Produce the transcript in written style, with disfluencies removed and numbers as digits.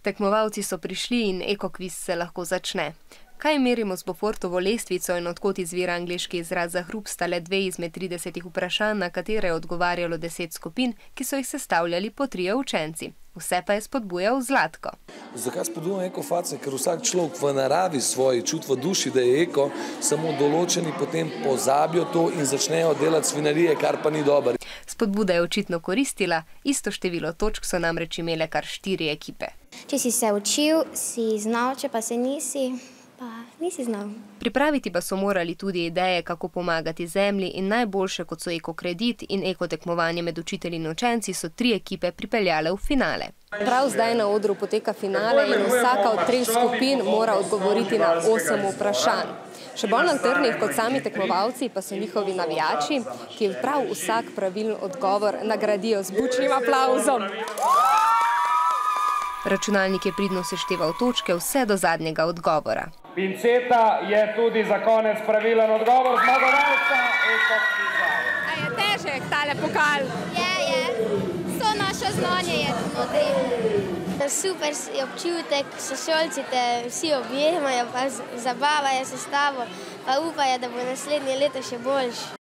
Tekmovalci so prišli in ekokviz se lahko začne. Kaj merimo z Beaufortovo lestvico in odkot izvira angleški izraz za hrup, sta le 2 izmed 30 vprašanj, na katere je odgovarjalo 10 skupin, ki so jih sestavljali po 3 učenci. Vse pa je spodbujal Zlatko. Zakaj spodbujam ekoface? Ker vsak človek v naravi svoji čut v duši, da je eko, samo določeni potem pozabijo to in začnejo delati svinarije, kar pa ni dobro. Spodbuda je očitno koristila, isto število točk so namreč imele kar 4 ekipe. Če si se učil, si znal, če pa se nisi, pa nisi znal. Pripraviti pa so morali tudi ideje, kako pomagati zemlji, in najboljše, kot so ekokredit in ekotekmovanje med učitelji in učenci, so 3 ekipe pripeljale v finale. Prav zdaj na odru poteka finale in vsaka od 3 skupin mora odgovoriti na 8 vprašanj. Še bolj natrnih kot sami tekmovalci pa so njihovi navijači, ki prav vsak pravilen odgovor nagradijo z bučnim aplavzom. Računalnik je pridno sešteval točke vse do zadnjega odgovora. Pinceta je tudi za konec pravilen odgovor zmagovalca ekokviza. A je težek tale pokal? Je. Vso naše znanje je tu notri. Super je občutek, sošolci te vsi objemajo, pa zabavajo se s tabo, pa upajo, da bo naslednje leto še boljše.